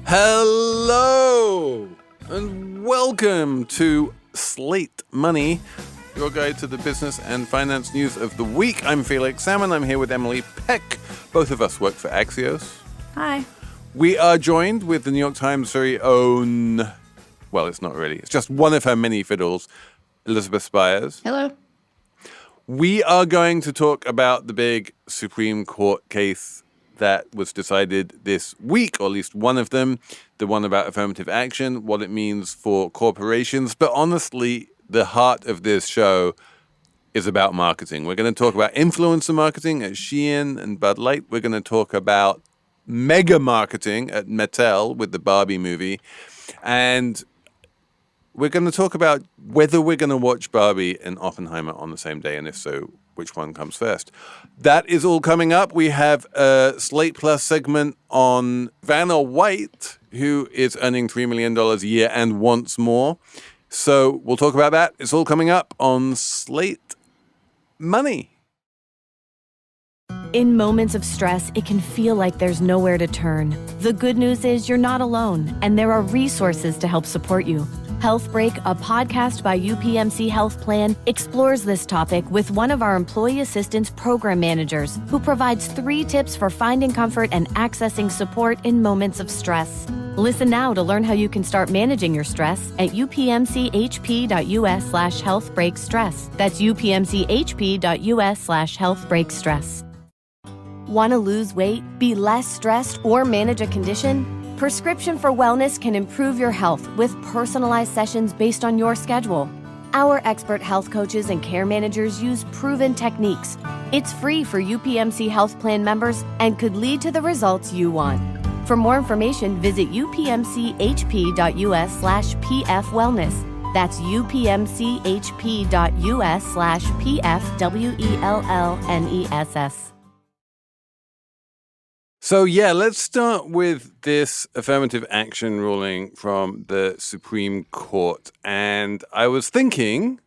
Hello and welcome to Slate Money, your guide to the business and finance news of the week. I'm Felix Salmon. I'm here with Emily Peck. Both of us work for Axios. Hi. We are joined with the New York Times' very own, well, it's not really, it's just one of her many fiddles, Elizabeth Spiers. Hello. We are going to talk about the big Supreme Court case that was decided this week, or at least one of them, the one about affirmative action, what it means for corporations. But honestly, the heart of this show is about marketing. We're going to talk about influencer marketing at SHEIN and Bud Light. We're going to talk about mega marketing at Mattel with the Barbie movie. And we're going to talk about whether we're going to watch Barbie and Oppenheimer on the same day, and if so, which one comes first. That is all coming up. We have a Slate Plus segment on Vanna White, who is earning $3 million a year and wants more. So we'll talk about that. It's all coming up on Slate Money. In moments of stress, it can feel like there's nowhere to turn. The good news is you're not alone, and there are resources to help support you. Health Break, a podcast by UPMC Health Plan, explores this topic with one of our employee assistance program managers who provides 3 tips for finding comfort and accessing support in moments of stress. Listen now to learn how you can start managing your stress at upmchp.us/healthbreakstress. That's upmchp.us/healthbreakstress. Want to lose weight, be less stressed, or manage a condition? Prescription for Wellness can improve your health with personalized sessions based on your schedule. Our expert health coaches and care managers use proven techniques. It's free for UPMC Health Plan members and could lead to the results you want. For more information, visit upmchp.us/pfwellness. That's upmchp.us/pfwellness. So, yeah, let's start with this affirmative action ruling from the Supreme Court. And I was thinking,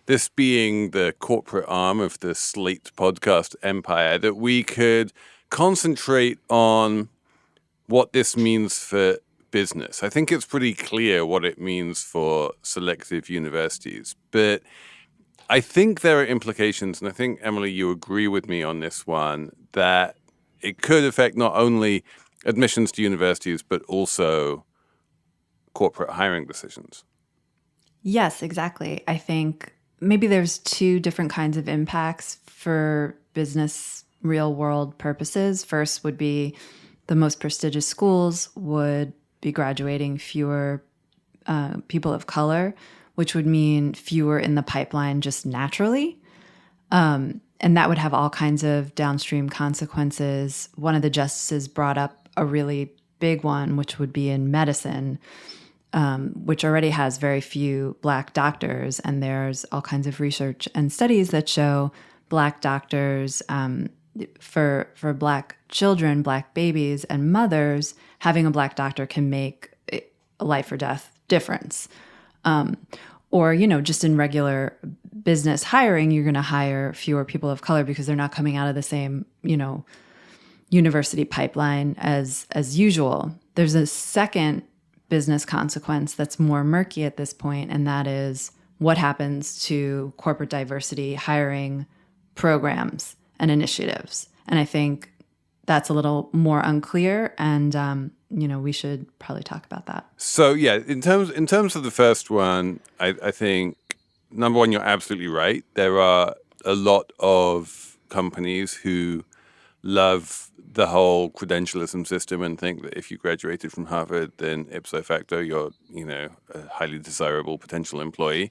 this being the corporate arm of the Slate podcast empire, that we could concentrate on what this means for business. I think it's pretty clear what it means for selective universities. But I think there are implications, and I think, Emily, you agree with me on this one, that it could affect not only admissions to universities, but also corporate hiring decisions. Yes, exactly. I think maybe there's 2 different kinds of impacts for business real world purposes. First would be the most prestigious schools would be graduating fewer people of color, which would mean fewer in the pipeline just naturally. And that would have all kinds of downstream consequences. One of the justices brought up a really big one, which would be in medicine, which already has very few Black doctors. And there's all kinds of research and studies that show Black doctors, for Black children, Black babies, and mothers, having a Black doctor can make a life or death difference. Or, just in regular business hiring, you're going to hire fewer people of color because they're not coming out of the same, university pipeline as usual. There's a second business consequence that's more murky at this point, and that is what happens to corporate diversity hiring programs and initiatives. And I think that's a little more unclear, and we should probably talk about that. So, yeah, in terms of the first one, I think, number one, you're absolutely right. There are a lot of companies who love the whole credentialism system and think that if you graduated from Harvard, then ipso facto, you're, a highly desirable potential employee.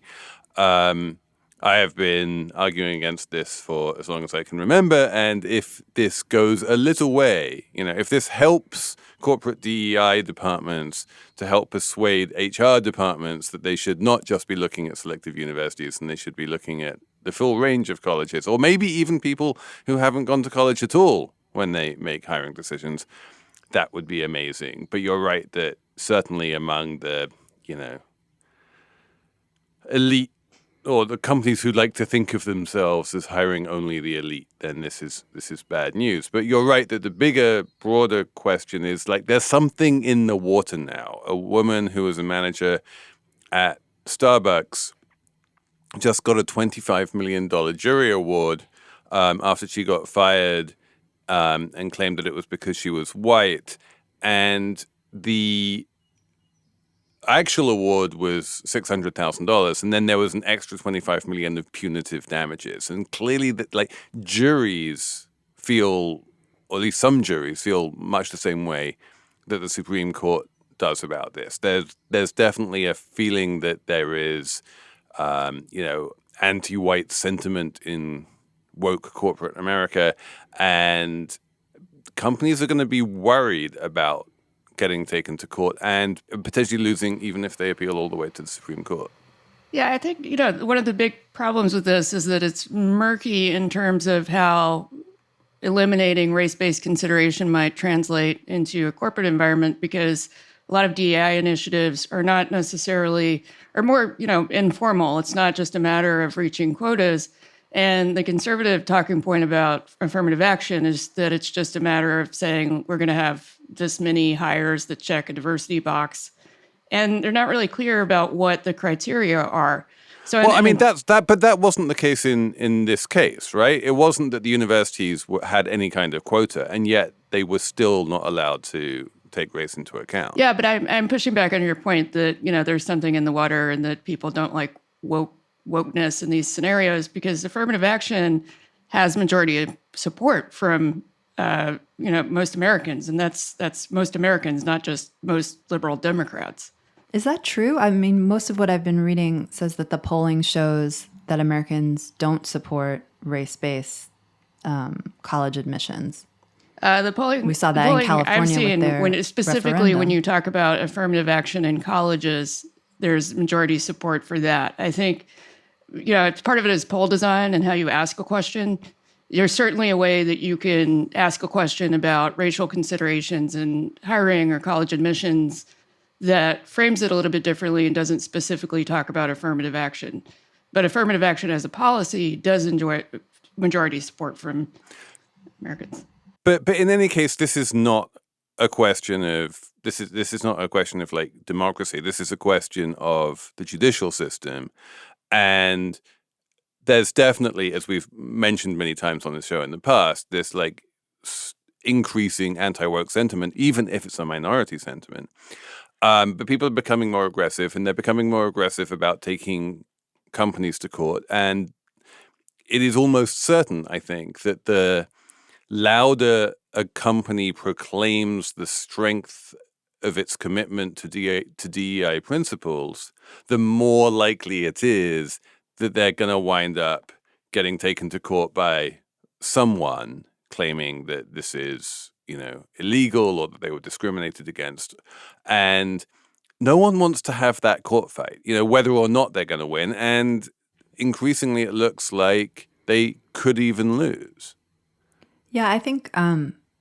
I have been arguing against this for as long as I can remember. And if this goes a little way, if this helps corporate DEI departments to help persuade HR departments that they should not just be looking at selective universities and they should be looking at the full range of colleges, or maybe even people who haven't gone to college at all when they make hiring decisions, that would be amazing. But you're right that certainly among the, elite or the companies who like to think of themselves as hiring only the elite, then this is bad news. But you're right that the bigger, broader question is like there's something in the water now. A woman who was a manager at Starbucks just got a $25 million jury award after she got fired and claimed that it was because she was white. And the actual award was $600,000, and then there was an extra $25 million of punitive damages. And clearly, that like juries feel, or at least some juries feel, much the same way that the Supreme Court does about this. There's definitely a feeling that there is, anti-white sentiment in woke corporate America, and companies are going to be worried about getting taken to court and potentially losing, even if they appeal all the way to the Supreme Court. Yeah, I think, one of the big problems with this is that it's murky in terms of how eliminating race-based consideration might translate into a corporate environment, because a lot of DEI initiatives are not necessarily, or more, informal. It's not just a matter of reaching quotas. And the conservative talking point about affirmative action is that it's just a matter of saying we're going to have this many hires that check a diversity box. And they're not really clear about what the criteria are. So, well, but that wasn't the case in this case, right? It wasn't that the universities had any kind of quota, and yet they were still not allowed to take race into account. Yeah, but I'm pushing back on your point that, there's something in the water and that people don't like wokeness in these scenarios, because affirmative action has majority support from most Americans, and that's most Americans, not just most liberal Democrats. Is that true? I mean, most of what I've been reading says that the polling shows that Americans don't support race-based college admissions. The polling we saw that in California I've seen, with their specifically referendum. When you talk about affirmative action in colleges, there's majority support for that. I think, it's part of it is poll design and how you ask a question. There's certainly a way that you can ask a question about racial considerations in hiring or college admissions that frames it a little bit differently and doesn't specifically talk about affirmative action. But affirmative action as a policy does enjoy majority support from Americans. But in any case, this is not a question of like democracy. This is a question of the judicial system. And there's definitely, as we've mentioned many times on the show in the past, this like increasing anti-woke sentiment, even if it's a minority sentiment. But people are becoming more aggressive, and they're becoming more aggressive about taking companies to court. And it is almost certain, I think, that the louder a company proclaims the strength of its commitment to DEI principles, the more likely it is that they're going to wind up getting taken to court by someone claiming that this is, illegal, or that they were discriminated against. And no one wants to have that court fight, whether or not they're going to win. And increasingly, it looks like they could even lose. Yeah, I think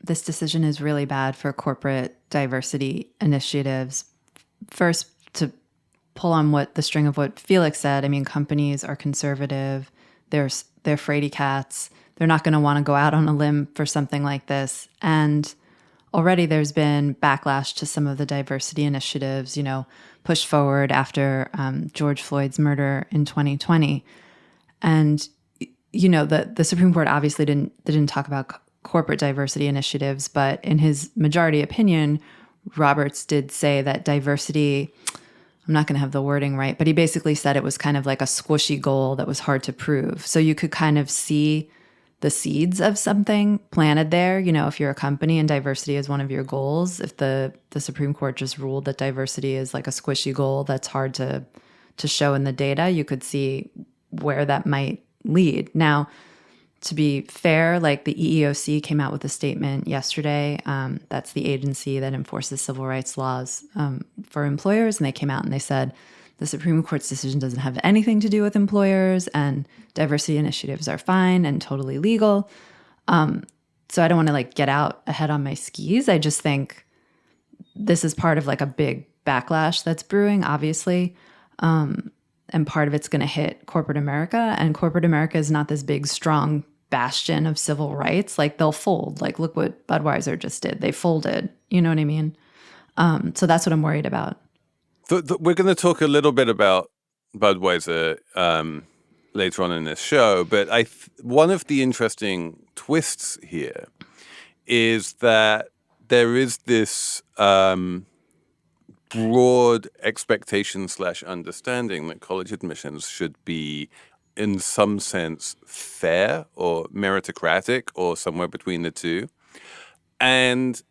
this decision is really bad for corporate diversity initiatives. First, to pull on the string of what Felix said, I mean, companies are conservative. They're fraidy cats. They're not going to want to go out on a limb for something like this. And already there's been backlash to some of the diversity initiatives, pushed forward after George Floyd's murder in 2020. And, the Supreme Court obviously didn't talk about corporate diversity initiatives, but in his majority opinion, Roberts did say that diversity, I'm not going to have the wording right, but he basically said it was kind of like a squishy goal that was hard to prove. So you could kind of see the seeds of something planted there. If you're a company and diversity is one of your goals, if the Supreme Court just ruled that diversity is like a squishy goal that's hard to show in the data, you could see where that might lead. Now, to be fair, like the EEOC came out with a statement yesterday. That's the agency that enforces civil rights laws for employers. And they came out and they said the Supreme Court's decision doesn't have anything to do with employers, and diversity initiatives are fine and totally legal. So I don't want to get out ahead on my skis. I just think this is part of a big backlash that's brewing, obviously. and part of it's going to hit corporate America. And corporate America is not this big, strong bastion of civil rights. Like, they'll fold. Like, look what Budweiser just did. They folded. You know what I mean? So that's what I'm worried about. We're going to talk a little bit about Budweiser later on in this show, but one of the interesting twists here is that there is this broad expectation / understanding that college admissions should be, in some sense, fair or meritocratic or somewhere between the two. And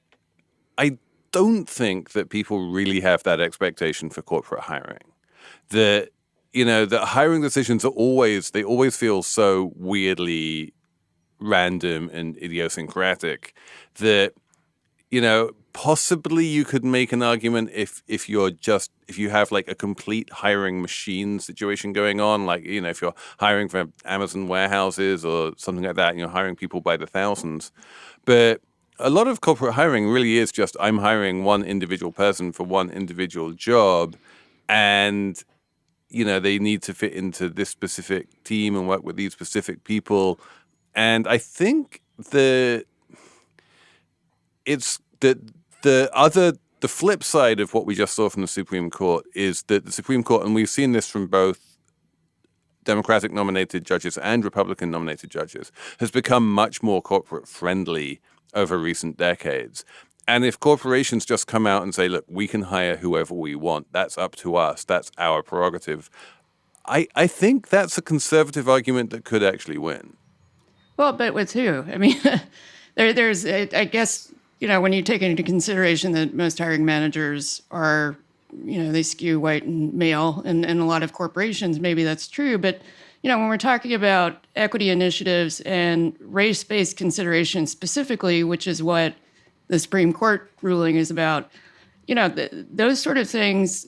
I don't think that people really have that expectation for corporate hiring. That hiring decisions they always feel so weirdly random and idiosyncratic that, possibly you could make an argument if you have like a complete hiring machine situation going on, like, if you're hiring for Amazon warehouses or something like that, and you're hiring people by the thousands. But a lot of corporate hiring really is just, I'm hiring one individual person for one individual job, and they need to fit into this specific team and work with these specific people. And I think the flip side of what we just saw from the Supreme Court is that the Supreme Court, and we've seen this from both Democratic nominated judges and Republican nominated judges, has become much more corporate friendly over recent decades. And if corporations just come out and say, look, we can hire whoever we want, that's up to us, that's our prerogative, I think that's a conservative argument that could actually win. Well, but with who? I mean, there's, I guess, when you take into consideration that most hiring managers are, they skew white and male, and a lot of corporations, maybe that's true. But, when we're talking about equity initiatives and race-based considerations specifically, which is what the Supreme Court ruling is about, those sort of things,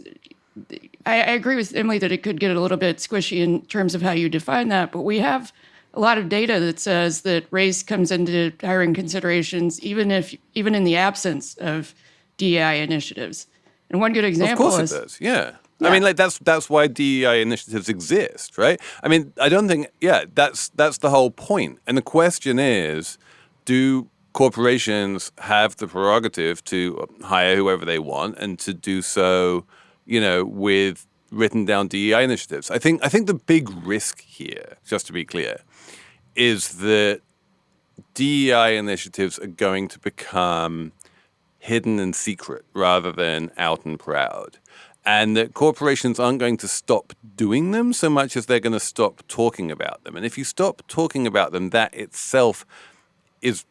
I agree with Emily that it could get a little bit squishy in terms of how you define that. But we have a lot of data that says that race comes into hiring considerations, even in the absence of DEI initiatives. And one good example is, it does. Yeah. I mean, like that's why DEI initiatives exist, right? I mean, I don't think, that's the whole point. And the question is, do corporations have the prerogative to hire whoever they want and to do so, with written down DEI initiatives? I think the big risk here, just to be clear, is that DEI initiatives are going to become hidden and secret rather than out and proud. And that corporations aren't going to stop doing them so much as they're going to stop talking about them. And if you stop talking about them, that itself is,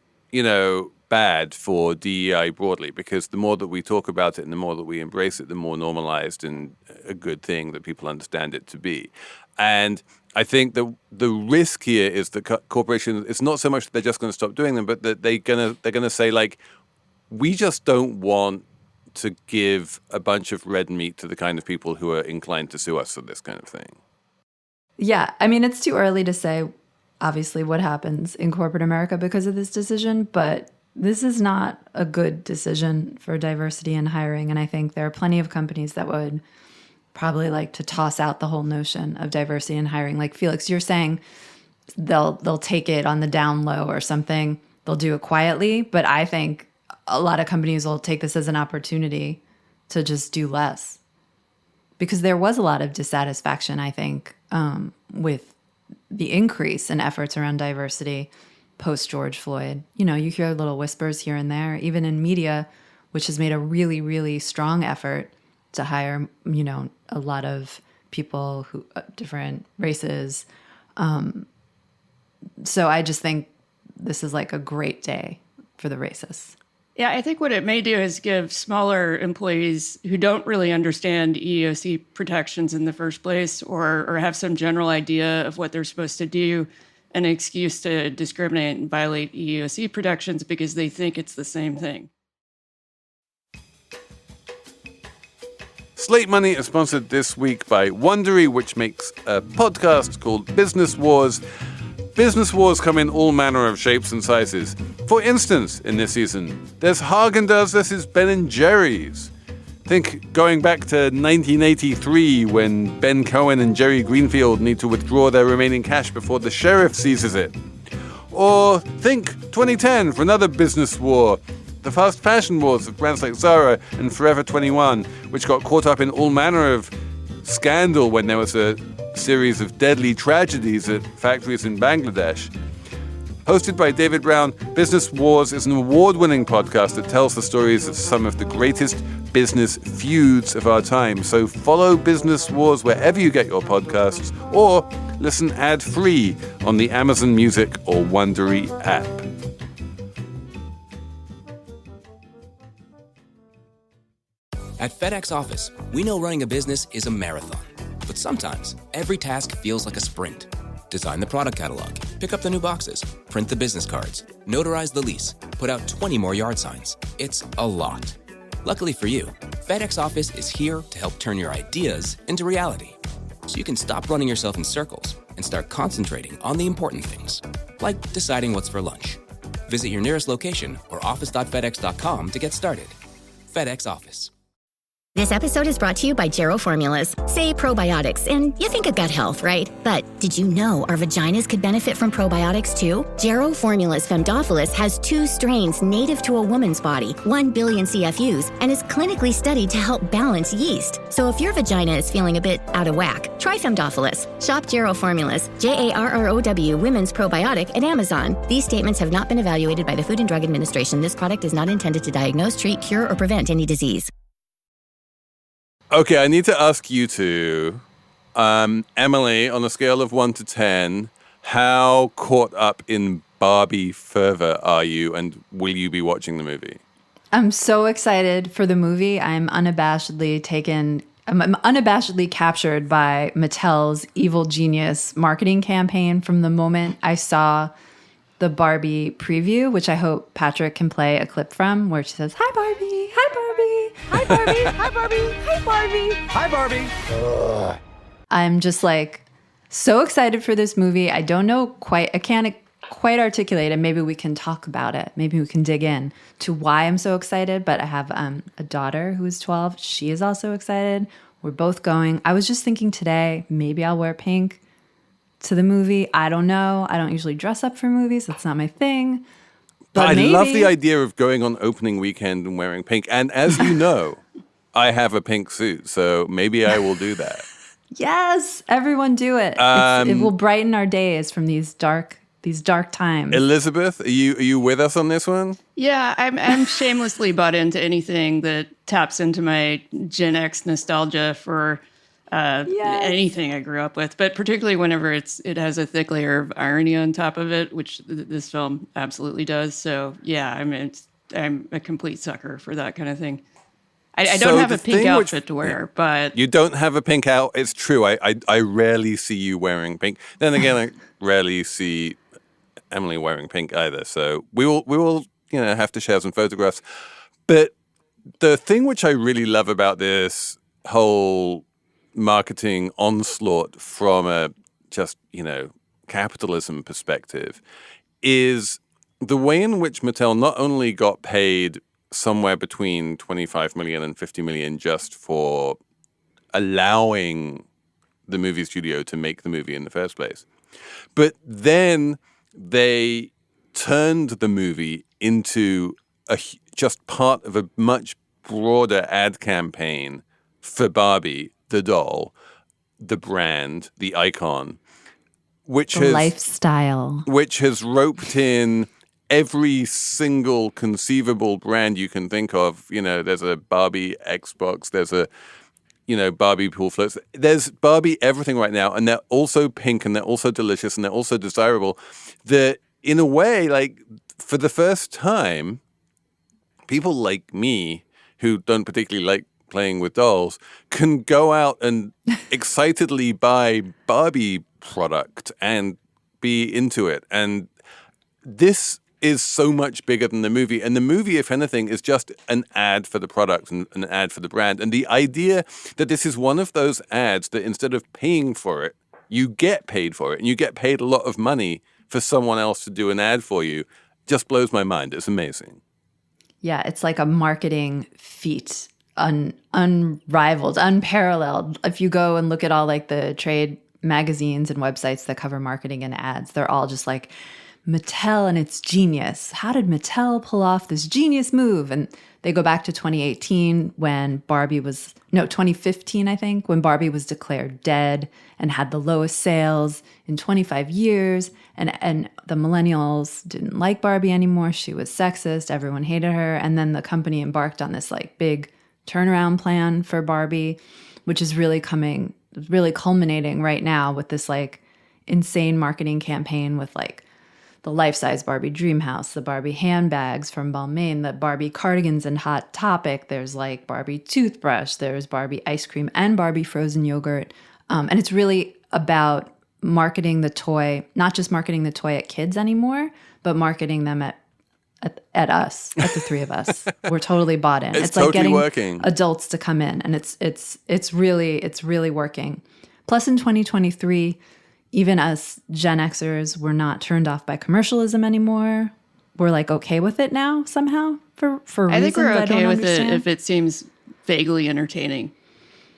bad for DEI broadly, because the more that we talk about it and the more that we embrace it, the more normalized and a good thing that people understand it to be. And I think the risk here is that corporations, it's not so much that they're just going to stop doing them, but that they're gonna say, like, we just don't want to give a bunch of red meat to the kind of people who are inclined to sue us for this kind of thing. Yeah, I mean, it's too early to say, obviously, what happens in corporate America because of this decision, but this is not a good decision for diversity in hiring. And I think there are plenty of companies that would probably like to toss out the whole notion of diversity in hiring. Like, Felix, you're saying they'll take it on the down low or something. They'll do it quietly. But I think a lot of companies will take this as an opportunity to just do less. Because there was a lot of dissatisfaction, I think, with the increase in efforts around diversity post George Floyd. You hear little whispers here and there, even in media, which has made a really, really strong effort to hire, a lot of people who different races. So I just think this is like a great day for the racists. Yeah, I think what it may do is give smaller employees who don't really understand EEOC protections in the first place or have some general idea of what they're supposed to do an excuse to discriminate and violate EEOC protections because they think it's the same thing. Slate Money is sponsored this week by Wondery, which makes a podcast called Business Wars. Business wars come in all manner of shapes and sizes. For instance, in this season, there's Haagen-Dazs versus Ben & Jerry's. Think going back to 1983 when Ben Cohen and Jerry Greenfield need to withdraw their remaining cash before the sheriff seizes it. Or think 2010 for another business war, the fast fashion wars of brands like Zara and Forever 21, which got caught up in all manner of scandal when there was a series of deadly tragedies at factories in Bangladesh. Hosted by David Brown, Business Wars is an award-winning podcast that tells the stories of some of the greatest business feuds of our time. So follow Business Wars wherever you get your podcasts, or listen ad-free on the Amazon Music or Wondery app. At FedEx Office, we know running a business is a marathon, but sometimes every task feels like a sprint. Design the product catalog, pick up the new boxes, print the business cards, notarize the lease, put out 20 more yard signs. It's a lot. Luckily for you, FedEx Office is here to help turn your ideas into reality, so you can stop running yourself in circles and start concentrating on the important things, like deciding what's for lunch. Visit your nearest location or office.fedex.com to get started. FedEx Office. This episode is brought to you by Jarrow Formulas. Say probiotics, and you think of gut health, right? But did you know our vaginas could benefit from probiotics too? Jarrow Formulas Femdophilus has 2 strains native to a woman's body, 1 billion CFUs, and is clinically studied to help balance yeast. So if your vagina is feeling a bit out of whack, try Femdophilus. Shop Jarrow Formulas, JARROW Women's Probiotic at Amazon. These statements have not been evaluated by the Food and Drug Administration. This product is not intended to diagnose, treat, cure, or prevent any disease. Okay, I need to ask you two, Emily, on a scale of 1 to 10, how caught up in Barbie fervor are you, and will you be watching the movie? I'm so excited for the movie. I'm unabashedly captured by Mattel's evil genius marketing campaign from the moment I saw the Barbie preview, which I hope Patrick can play a clip from, where she says, "Hi, Barbie. Hi, Barbie. Hi, Barbie. Hi, Barbie. Hi, Barbie. Hi, Barbie." Ugh. I'm just like so excited for this movie. I can't quite articulate it. Maybe we can talk about it. Maybe we can dig in to why I'm so excited. But I have a daughter who is 12. She is also excited. We're both going. I was just thinking today, maybe I'll wear pink to the movie. I don't know. I don't usually dress up for movies. That's not my thing. But I maybe. love the idea of going on opening weekend and wearing pink. And as you know, I have a pink suit, so maybe I will do that. Yes, everyone do it. It will brighten our days from these dark times. Elizabeth, are you with us on this one? Yeah, I'm shamelessly bought into anything that taps into my Gen X nostalgia for anything I grew up with, but particularly whenever it has a thick layer of irony on top of it, which this film absolutely does. So yeah, I'm a complete sucker for that kind of thing. I don't have a pink outfit to wear, but you don't have a pink out. It's true. I rarely see you wearing pink. Then again, I rarely see Emily wearing pink either. So we will have to share some photographs. But the thing which I really love about this whole marketing onslaught from a just, capitalism perspective is the way in which Mattel not only got paid somewhere between 25 million and 50 million just for allowing the movie studio to make the movie in the first place, but then they turned the movie into just part of a much broader ad campaign for Barbie, the doll, the brand, the icon, lifestyle, which has roped in every single conceivable brand you can think of. There's a Barbie Xbox, there's a Barbie pool floats, there's Barbie everything right now, and they're also pink and they're also delicious and they're also desirable. That in a way, like for the first time, people like me who don't particularly like playing with dolls can go out and excitedly buy Barbie product and be into it. And this is so much bigger than the movie. And the movie, if anything, is just an ad for the product and an ad for the brand. And the idea that this is one of those ads that instead of paying for it, you get paid for it and you get paid a lot of money for someone else to do an ad for you just blows my mind. It's amazing. Yeah, it's like a marketing feat unrivaled, unparalleled. If you go and look at all like the trade magazines and websites that cover marketing and ads, they're all just like Mattel and its genius. How did Mattel pull off this genius move? And they go back to 2018 when 2015, I think, when Barbie was declared dead and had the lowest sales in 25 years. And the millennials didn't like Barbie anymore. She was sexist. Everyone hated her. And then the company embarked on this like big turnaround plan for Barbie, which is really culminating right now with this like insane marketing campaign with like the life-size Barbie dream house, the Barbie handbags from Balmain, the Barbie cardigans and Hot Topic. There's like Barbie toothbrush, there's Barbie ice cream and Barbie frozen yogurt. And it's really about marketing the toy, not just marketing the toy at kids anymore, but marketing them at us, at the three of us. We're totally bought in. It's like totally getting working. Adults to come in, and it's really working. Plus, in 2023, even us Gen Xers, we're not turned off by commercialism anymore. We're like okay with it now somehow for reasons I think we're okay with understand. it if it seems vaguely entertaining.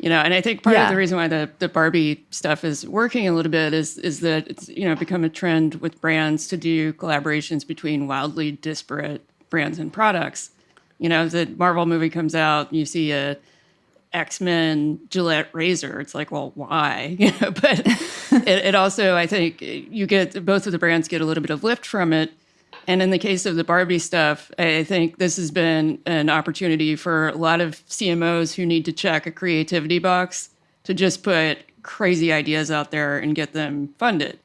And I think part of the reason why the Barbie stuff is working a little bit is that it's become a trend with brands to do collaborations between wildly disparate brands and products. The Marvel movie comes out, and you see a X-Men Gillette razor. It's like, well, why? But it also, I think, both of the brands get a little bit of lift from it. And in the case of the Barbie stuff, I think this has been an opportunity for a lot of CMOs who need to check a creativity box to just put crazy ideas out there and get them funded.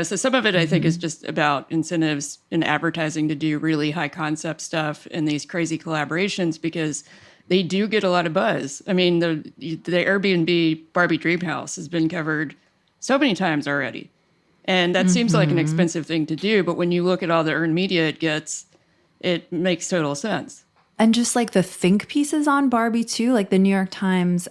So some of it, I think, is just about incentives in advertising to do really high concept stuff and these crazy collaborations because they do get a lot of buzz. I mean, the Airbnb Barbie Dream House has been covered so many times already. And that seems like an expensive thing to do. But when you look at all the earned media it gets, it makes total sense. And just like the think pieces on Barbie too, like the New York Times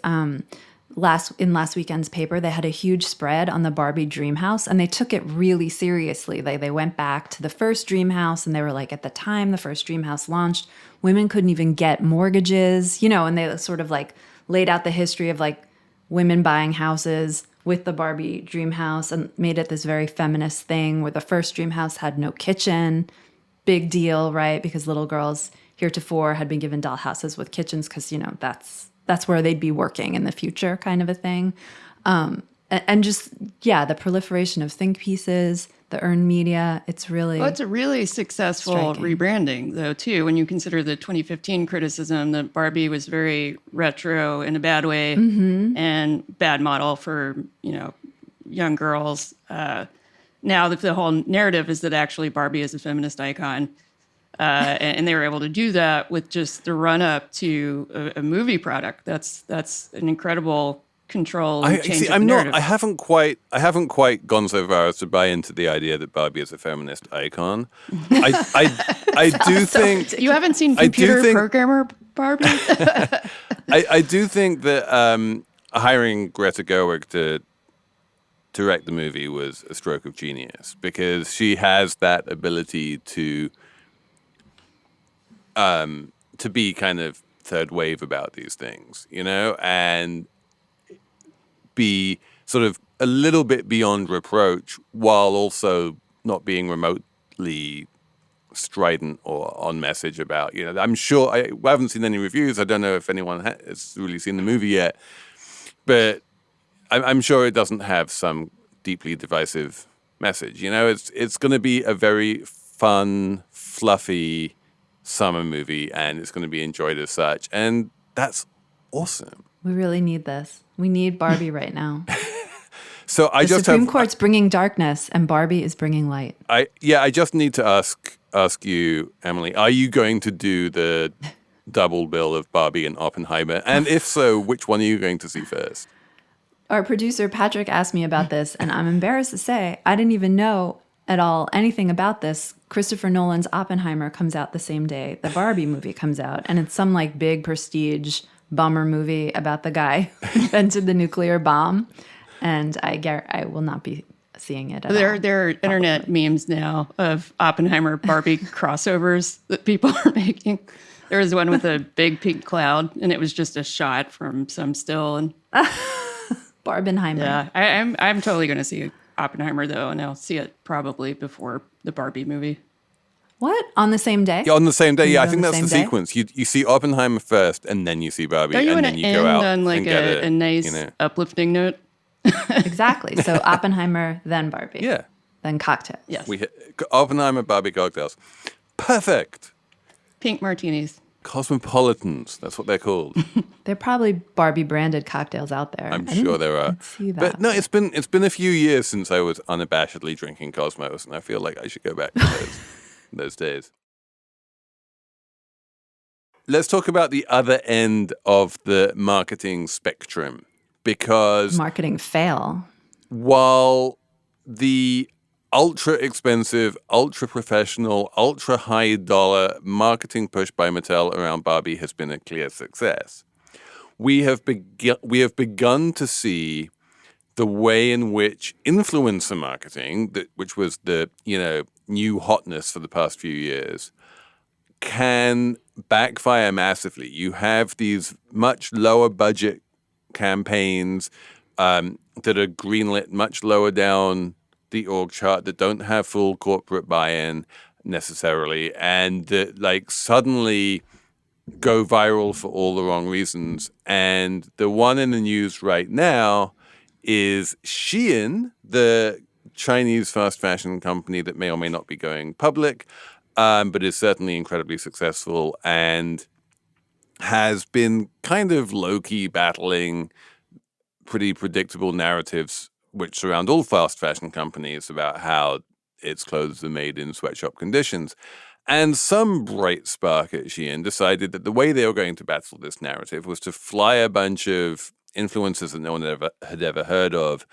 last weekend's paper, they had a huge spread on the Barbie dream house and they took it really seriously. They went back to the first dream house and they were like, at the time the first dream house launched, women couldn't even get mortgages, and they sort of like laid out the history of like women buying houses with the Barbie dream house and made it this very feminist thing where the first dream house had no kitchen. Big deal, right? Because little girls heretofore had been given doll houses with kitchens because, that's where they'd be working in the future kind of a thing. And just, the proliferation of think pieces, the earned media, it's really... Well, it's a really successful rebranding, though, too, when you consider the 2015 criticism that Barbie was very retro in a bad way and bad model for, young girls. Now the whole narrative is that actually Barbie is a feminist icon. And they were able to do that with just the run-up to a movie product. That's an incredible control and change of the narrative. I haven't quite gone so far as to buy into the idea that Barbie is a feminist icon. I do think you haven't seen Computer Programmer Barbie. I do think that hiring Greta Gerwig to direct the movie was a stroke of genius because she has that ability to be kind of third wave about these things, and be sort of a little bit beyond reproach while also not being remotely strident or on message about, I'm sure I haven't seen any reviews. I don't know if anyone has really seen the movie yet, but I'm sure it doesn't have some deeply divisive message. It's going to be a very fun, fluffy summer movie and it's going to be enjoyed as such. And that's awesome. We really need this. We need Barbie right now. So the Supreme Court's bringing darkness and Barbie is bringing light. I just need to ask you, Emily, are you going to do the double bill of Barbie and Oppenheimer? And if so, which one are you going to see first? Our producer, Patrick, asked me about this, and I'm embarrassed to say I didn't even know at all anything about this. Christopher Nolan's Oppenheimer comes out the same day the Barbie movie comes out, and it's some like big prestige bummer movie about the guy who invented the nuclear bomb. And I will not be seeing it at all. There are internet memes now of Oppenheimer Barbie crossovers that people are making. There was one with a big pink cloud, and it was just a shot from some still. And Barbenheimer. yeah, I'm totally going to see Oppenheimer, though, and I'll see it probably before the Barbie movie. What? On the same day? Yeah, on the same day. Yeah, I On think the that's the same day? sequence. You see Oppenheimer first, and then you see Barbie, Don't you and want then to you end go out on like and get a nice, you know. uplifting note? Exactly. So Oppenheimer, then Barbie. Yeah. Then cocktails. Yes. We hit Oppenheimer, Barbie cocktails. Perfect. Pink martinis. Cosmopolitans. That's what they're called. There are probably Barbie branded cococktails out there. I'm sure there are. See that. But no, it's been a few years since I was unabashedly drinking Cosmos, and I feel like I should go back to those days. Let's talk about the other end of the marketing spectrum, because Marketing fail. while the ultra expensive, ultra professional, ultra high dollar marketing push by Mattel around Barbie has been a clear success, we have begun to see the way in which influencer marketing, which was the new hotness for the past few years, can backfire massively. You have these much lower budget campaigns that are greenlit much lower down the org chart, that don't have full corporate buy-in necessarily, and that like suddenly go viral for all the wrong reasons. And the one in the news right now is SHEIN, the Chinese fast fashion company that may or may not be going public, but is certainly incredibly successful and has been kind of low-key battling pretty predictable narratives which surround all fast fashion companies about how its clothes are made in sweatshop conditions. And some bright spark at SHEIN decided that the way they were going to battle this narrative was to fly a bunch of influencers that no one had ever heard of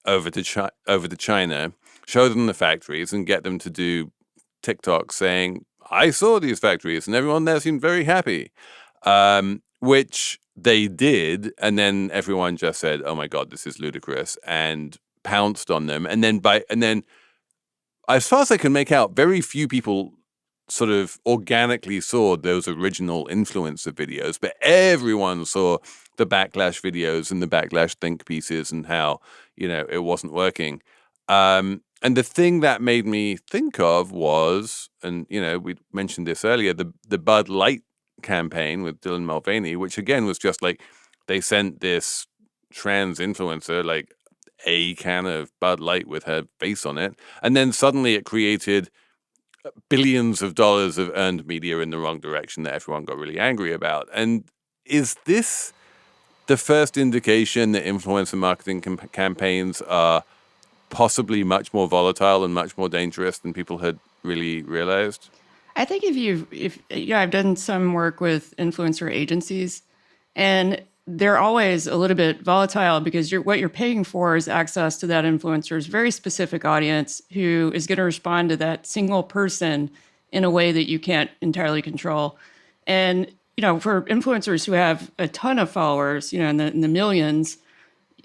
over to China, show them the factories, and get them to do TikTok saying, I saw these factories, and everyone there seemed very happy, which they did. And then everyone just said, oh my God, this is ludicrous, and pounced on them. And then as far as I can make out, very few people sort of organically saw those original influencer videos, but everyone saw the backlash videos and the backlash think pieces and how, it wasn't working. And the thing that made me think of was, and, we mentioned this earlier, the Bud Light campaign with Dylan Mulvaney, which again was just like, they sent this trans influencer like a can of Bud Light with her face on it. And then suddenly it created billions of dollars of earned media in the wrong direction that everyone got really angry about. And is this the first indication that influencer marketing campaigns are possibly much more volatile and much more dangerous than people had really realized? I think I've done some work with influencer agencies, and they're always a little bit volatile because what you're paying for is access to that influencer's very specific audience who is going to respond to that single person in a way that you can't entirely control. And, for influencers who have a ton of followers, in the millions,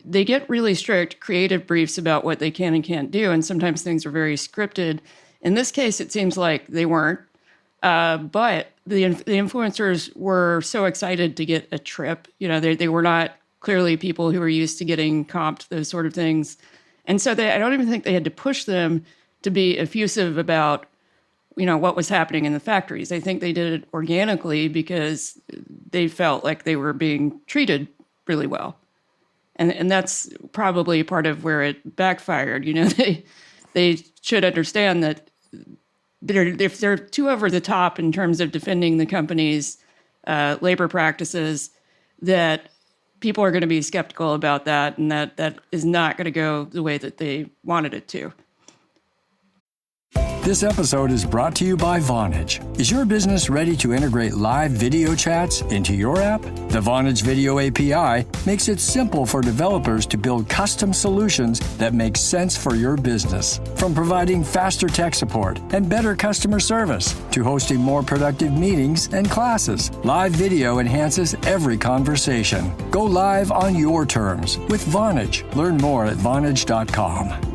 they get really strict creative briefs about what they can and can't do. And sometimes things are very scripted. In this case, it seems like they weren't. But the influencers were so excited to get a trip. They were not clearly people who were used to getting comped, those sort of things. And so I don't even think they had to push them to be effusive about, what was happening in the factories. I think they did it organically because they felt like they were being treated really well. And that's probably part of where it backfired. They should understand that if they're too over the top in terms of defending the company's labor practices, that people are going to be skeptical about that, and that is not going to go the way that they wanted it to. This episode is brought to you by Vonage. Is your business ready to integrate live video chats into your app? The Vonage Video API makes it simple for developers to build custom solutions that make sense for your business. From providing faster tech support and better customer service to hosting more productive meetings and classes, live video enhances every conversation. Go live on your terms with Vonage. Learn more at Vonage.com.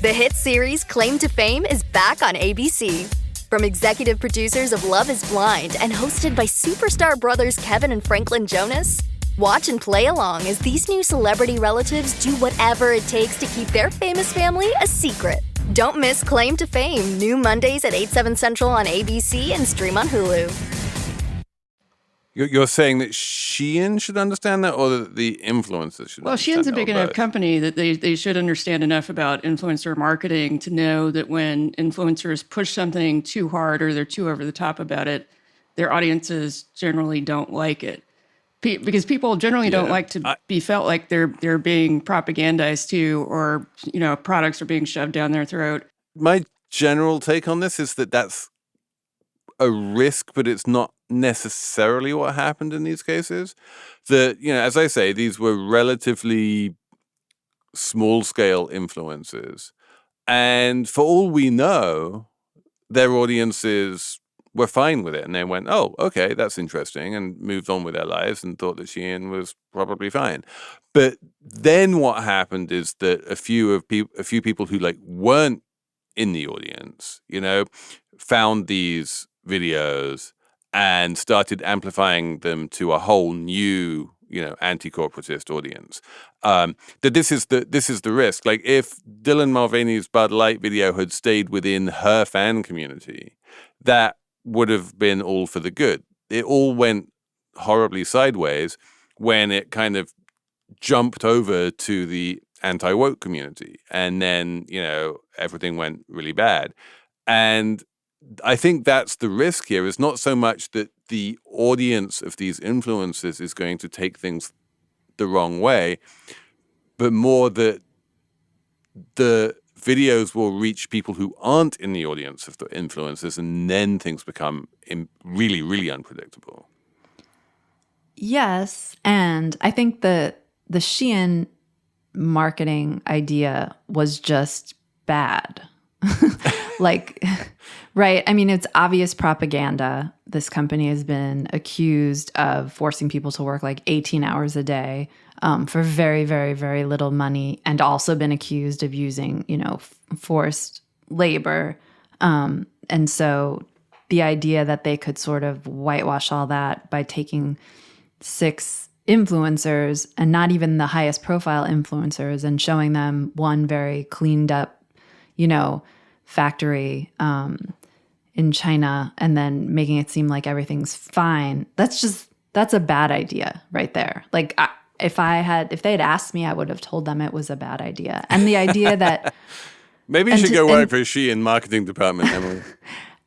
The hit series Claim to Fame is back on ABC. From executive producers of Love is Blind and hosted by superstar brothers Kevin and Franklin Jonas, watch and play along as these new celebrity relatives do whatever it takes to keep their famous family a secret. Don't miss Claim to Fame, new Mondays at 8, 7 Central on ABC and stream on Hulu. You're saying that SHEIN should understand that, or that the influencers should? Well, understand SHEIN's a that, big or enough both? company that they should understand enough about influencer marketing to know that when influencers push something too hard or they're too over the top about it, their audiences generally don't like it. Because people generally don't like to be felt like they're being propagandized to, or products are being shoved down their throat. My general take on this is that that's a risk, but it's not necessarily what happened in these cases. That, as I say, these were relatively small scale influencers, and for all we know, their audiences were fine with it, and they went, "Oh, okay, that's interesting," and moved on with their lives and thought that SHEIN was probably fine. But then what happened is that a few people who weren't in the audience, found these videos and started amplifying them to a whole new, anti-corporatist audience. That this is the risk. Like, if Dylan Mulvaney's Bud Light video had stayed within her fan community, that would have been all for the good. It all went horribly sideways when it kind of jumped over to the anti-woke community, and then everything went really bad. And I think that's the risk here, is not so much that the audience of these influencers is going to take things the wrong way, but more that the videos will reach people who aren't in the audience of the influencers, and then things become really, really unpredictable. Yes, and I think the SHEIN marketing idea was just bad. Right. I mean, it's obvious propaganda. This company has been accused of forcing people to work 18 hours a day for very, very, very little money, and also been accused of using, forced labor. And so the idea that they could sort of whitewash all that by taking 6 influencers, and not even the highest profile influencers, and showing them one very cleaned up, factory in China, and then making it seem like everything's fine. That's a bad idea right there. If they had asked me, I would have told them it was a bad idea. And the idea that maybe you should go work for SHEIN marketing department, Emily.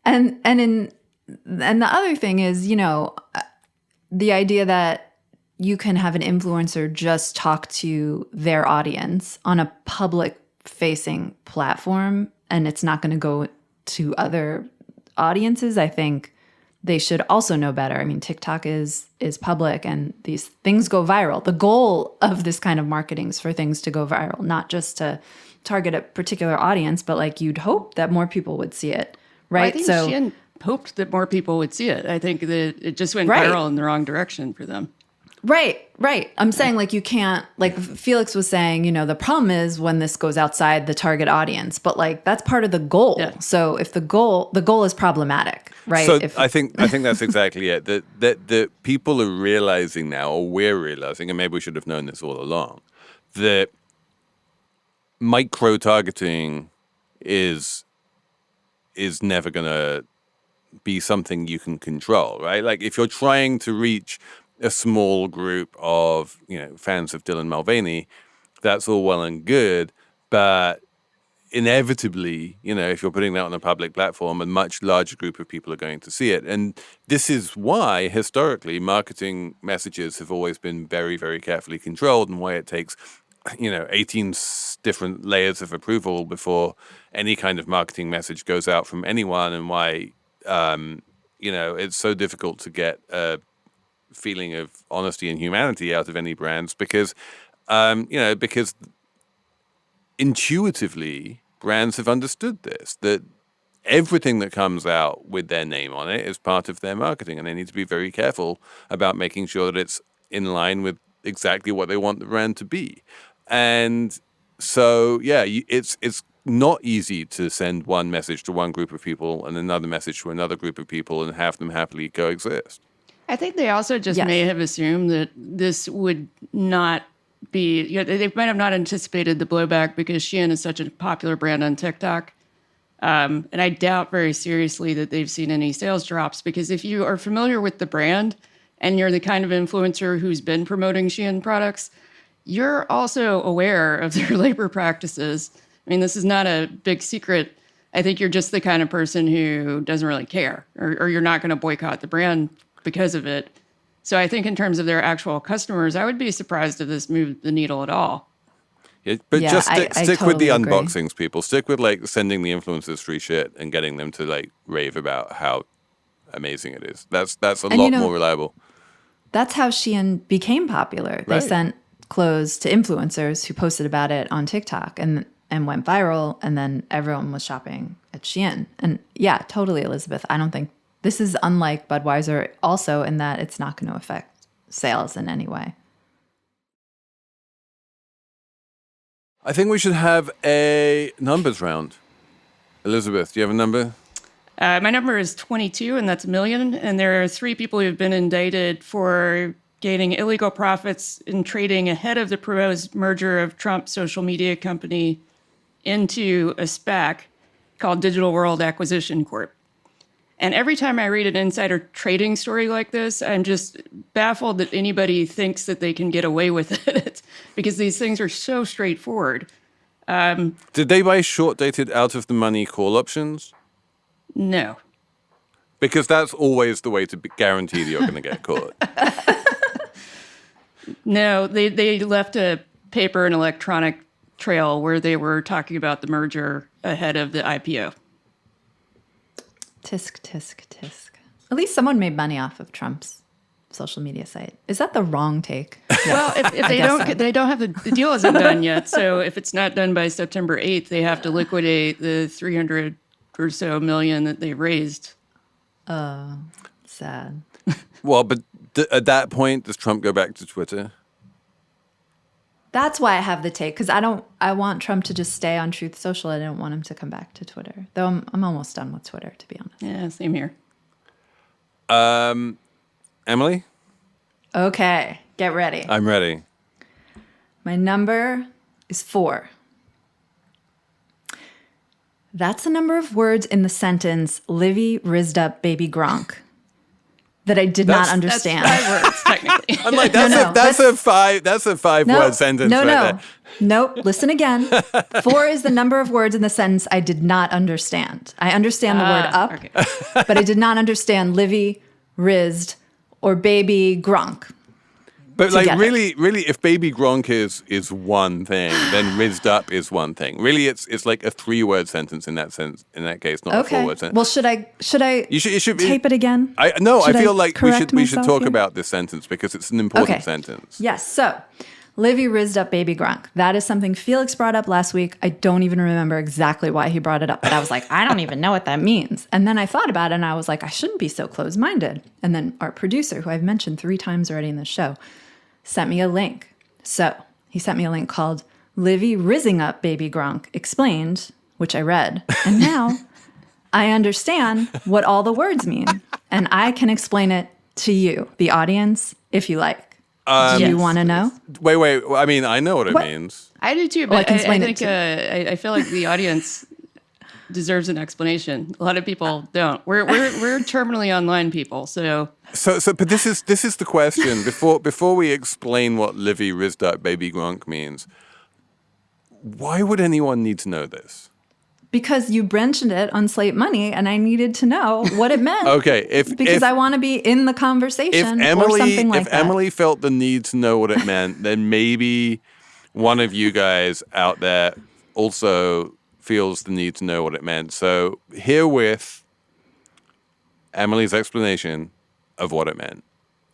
and the other thing is, the idea that you can have an influencer just talk to their audience on a public facing platform, and it's not going to go to other audiences. I think they should also know better. I mean, TikTok is public, and these things go viral. The goal of this kind of marketing is for things to go viral, not just to target a particular audience, but you'd hope that more people would see it, right? Well, I think SHEIN hoped that more people would see it. I think that it just went viral in the wrong direction for them. Right. I'm saying you can't, Felix was saying, the problem is when this goes outside the target audience, but that's part of the goal. Yeah. So if the goal is problematic, right? So I think that's exactly it. That people are realizing now, or we're realizing, and maybe we should have known this all along, that micro targeting is never going to be something you can control, right? If you're trying to reach a small group of, fans of Dylan Mulvaney, that's all well and good. But inevitably, if you're putting that on a public platform, a much larger group of people are going to see it. And this is why, historically, marketing messages have always been very, very carefully controlled, and why it takes, 18 different layers of approval before any kind of marketing message goes out from anyone, and why, it's so difficult to get a feeling of honesty and humanity out of any brands, because intuitively brands have understood this, that everything that comes out with their name on it is part of their marketing, and they need to be very careful about making sure that it's in line with exactly what they want the brand to be. And so, it's not easy to send one message to one group of people and another message to another group of people and have them happily coexist. I think they also just may have assumed that this would not be, they might have not anticipated the blowback because SHEIN is such a popular brand on TikTok. And I doubt very seriously that they've seen any sales drops, because if you are familiar with the brand and you're the kind of influencer who's been promoting SHEIN products, you're also aware of their labor practices. I mean, this is not a big secret. I think you're just the kind of person who doesn't really care, or you're not going to boycott the brand because of it. So I think in terms of their actual customers, I would be surprised if this moved the needle at all. Yeah, but just stick totally with the agree. unboxings, people. Stick with like sending the influencers free shit and getting them to like rave about how amazing it is. That's a lot more reliable. That's how SHEIN became popular. They sent clothes to influencers who posted about it on TikTok and went viral, and then everyone was shopping at SHEIN. And yeah, totally, Elizabeth. I don't think this is unlike Budweiser also in that it's not going to affect sales in any way. I think we should have a numbers round. Elizabeth, do you have a number? My number is 22, and that's a million. And there are 3 people who have been indicted for gaining illegal profits in trading ahead of the proposed merger of Trump's social media company into a SPAC called Digital World Acquisition Corp. And every time I read an insider trading story like this, I'm just baffled that anybody thinks that they can get away with it because these things are so straightforward. Did they buy short-dated out-of-the-money call options? No. Because that's always the way to guarantee that you're going to get caught. No, they left a paper and electronic trail where they were talking about the merger ahead of the IPO. Tisk, tisk, tisk. At least someone made money off of Trump's social media site. Is that the wrong take? Well, if they don't have the deal isn't done yet. So if it's not done by September 8th, they have to liquidate the 300 or so million that they raised. Sad. Well, but at that point, does Trump go back to Twitter? That's why I have the take, because I want Trump to just stay on Truth Social. I don't want him to come back to Twitter. Though I'm almost done with Twitter, to be honest. Yeah, same here. Emily? Okay, get ready. I'm ready. My number is 4. That's the number of words in the sentence, Livy rizzed up baby Gronk, that I did not understand. That's 5 words, technically. I'm like, that's a 5-word sentence right there. Nope. Listen again. 4 is the number of words in the sentence I did not understand. I understand the word up, okay. but I did not understand Livy, rizzed, or baby Gronk. But like together. really, if baby Gronk is one thing, then rizzed up is one thing. Really, it's like a 3-word sentence in that sense. In that case, not a 4-word sentence. Well, should I You should tape it again? I feel like we should talk here? about this sentence because it's an important sentence. Yes. So, Livy rizzed up baby Gronk. That is something Felix brought up last week. I don't even remember exactly why he brought it up, but I was like, I don't even know what that means. And then I thought about it and I was like, I shouldn't be so closed-minded. And then our producer, who I've mentioned 3 times already in this show, sent me a link. So he sent me a link called Livy Rizzing Up Baby Gronk Explained, which I read. And now I understand what all the words mean. And I can explain it to you, the audience, if you like. Do you want to know? Wait. I mean, I know what it means. I do too, but I think I feel like the audience deserves an explanation. A lot of people don't. We're terminally online people, so. But this is the question. Before we explain what Livy rizzed up baby Gronk means, why would anyone need to know this? Because you mentioned it on Slate Money, and I needed to know what it meant. Okay, because I want to be in the conversation or something like that. If Emily felt the need to know what it meant, then maybe one of you guys out there also feels the need to know what it meant. So herewith, Emily's explanation of what it meant.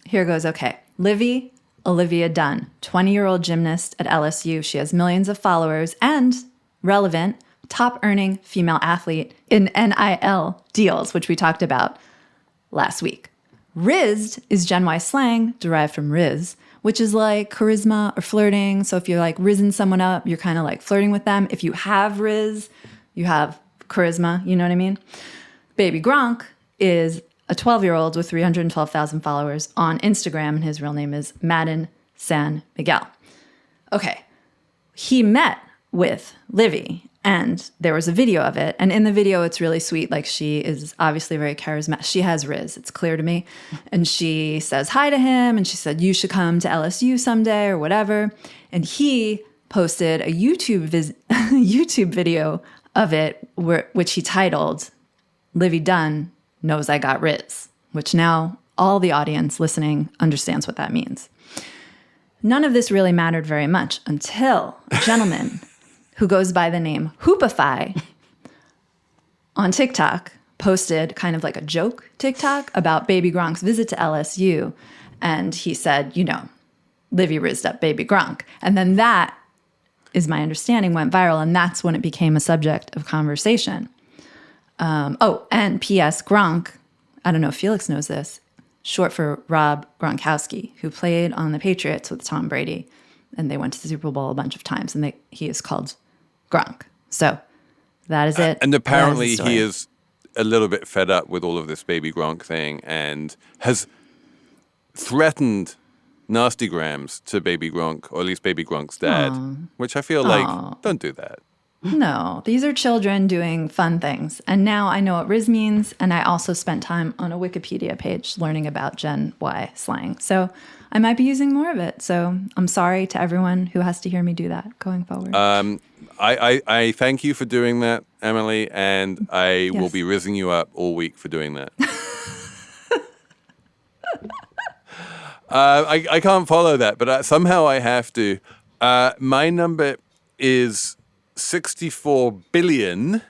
Here goes. Okay. Livy, Olivia Dunn, 20-year-old gymnast at LSU. She has millions of followers and relevant, top-earning female athlete in NIL deals, which we talked about last week. Rizzed is Gen Y slang derived from Riz, which is like charisma or flirting. So if you're like rizzing someone up, you're kind of like flirting with them. If you have rizz, you have charisma. You know what I mean? Baby Gronk is a 12-year-old with 312,000 followers on Instagram, and his real name is Madden San Miguel. Okay. He met with Livy, and there was a video of it. And in the video, it's really sweet. Like, she is obviously very charismatic. She has rizz. It's clear to me. And she says hi to him, and she said, you should come to LSU someday or whatever. And he posted a YouTube video of it, which he titled, Livy Dunn Knows I Got Rizz, which now all the audience listening understands what that means. None of this really mattered very much until a gentleman who goes by the name Hoopify on TikTok posted kind of like a joke TikTok about Baby Gronk's visit to LSU. And he said, Livy rizzed up Baby Gronk. And then that, is my understanding, went viral. And that's when it became a subject of conversation. And P.S. Gronk, I don't know if Felix knows this, short for Rob Gronkowski, who played on the Patriots with Tom Brady. And they went to the Super Bowl a bunch of times, and he is called Gronk. So that is it. And apparently he is a little bit fed up with all of this Baby Gronk thing and has threatened nasty grams to Baby Gronk, or at least Baby Gronk's dad, which I feel like, don't do that. No, these are children doing fun things. And now I know what Rizz means, and I also spent time on a Wikipedia page learning about Gen Y slang. So I might be using more of it. So I'm sorry to everyone who has to hear me do that going forward. I thank you for doing that, Emily, and I will be rizzing you up all week for doing that. I can't follow that, but somehow I have to. My number is 64 billion,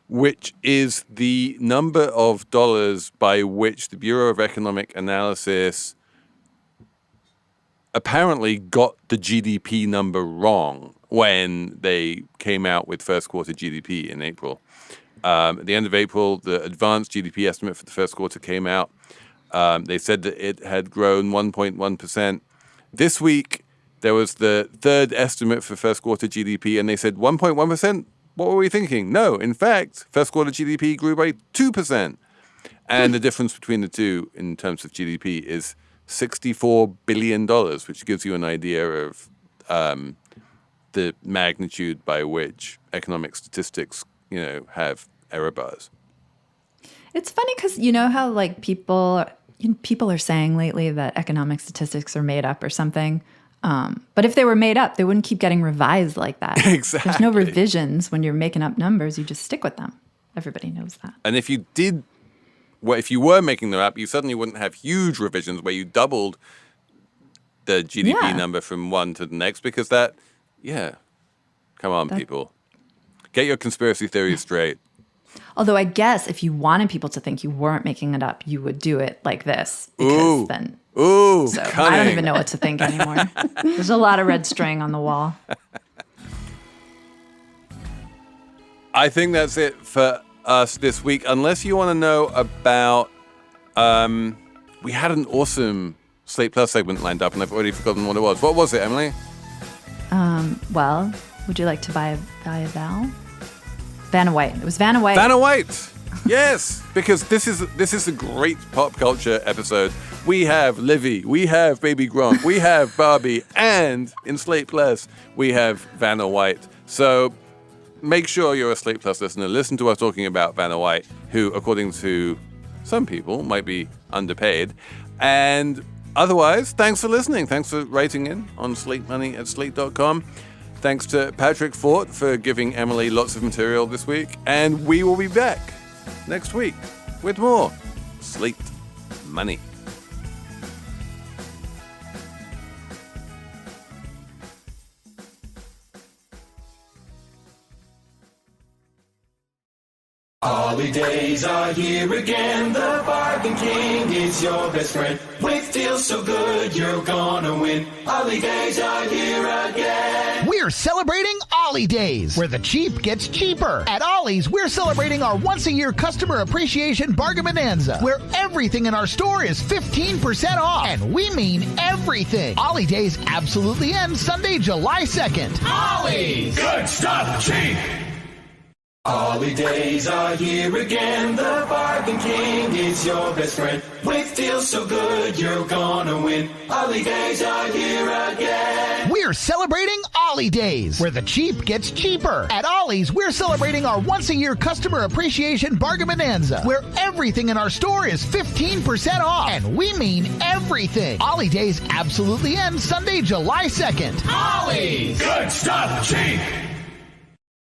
which is the number of dollars by which the Bureau of Economic Analysis apparently got the GDP number wrong when they came out with first quarter GDP in April. At the end of April, the advanced GDP estimate for the first quarter came out. They said that it had grown 1.1%. This week, there was the third estimate for first quarter GDP, and they said 1.1%. What were we thinking? No, in fact, first quarter GDP grew by 2%. And the difference between the two in terms of GDP is $64 billion, which gives you an idea of the magnitude by which economic statistics, have error bars. It's funny because you know how like people are saying lately that economic statistics are made up or something. But if they were made up, they wouldn't keep getting revised like that. Exactly. There's no revisions when you're making up numbers. You just stick with them. Everybody knows that. And if you did, if you were making them up, you suddenly wouldn't have huge revisions where you doubled the GDP number from one to the next because come on, people. Get your conspiracy theories straight. Although I guess if you wanted people to think you weren't making it up, you would do it like this. Because then... Ooh, so cunning. I don't even know what to think anymore. There's a lot of red string on the wall. I think that's it for us this week. Unless you want to know about, we had an awesome Slate Plus segment lined up, and I've already forgotten what it was. What was it, Emily? Well, would you like to buy a Val? Vanna White. It was Vanna White. Vanna White. Yes, because this is a great pop culture episode. We have Livy, we have Baby Gronk, we have Barbie, and in Slate Plus, we have Vanna White. So make sure you're a Slate Plus listener. Listen to us talking about Vanna White, who, according to some people, might be underpaid. And otherwise, thanks for listening. Thanks for writing in on slatemoney@slate.com. Thanks to Patrick Fort for giving Emily lots of material this week. And we will be back next week with more Slate Money. Holidays are here again, the Bargain King is your best friend. With deals so good, you're gonna win. Holidays are here again. We're We're celebrating Ollie Days, where the cheap gets cheaper. At Ollie's, we're celebrating our once-a-year customer appreciation bargain bonanza, where everything in our store is 15% off. And we mean everything. Ollie Days absolutely ends Sunday, July 2nd. Ollie's! Good stuff, cheap! Ollie Days are here again. The Bargain King is your best friend. With deals so good, you're gonna win. Ollie Days are here again. We're celebrating Ollie Days, where the cheap gets cheaper. At Ollie's, we're celebrating our once-a-year customer appreciation bargain bonanza, where everything in our store is 15% off. And we mean everything. Ollie Days absolutely ends Sunday, July 2nd. Ollie's! Good stuff, cheap!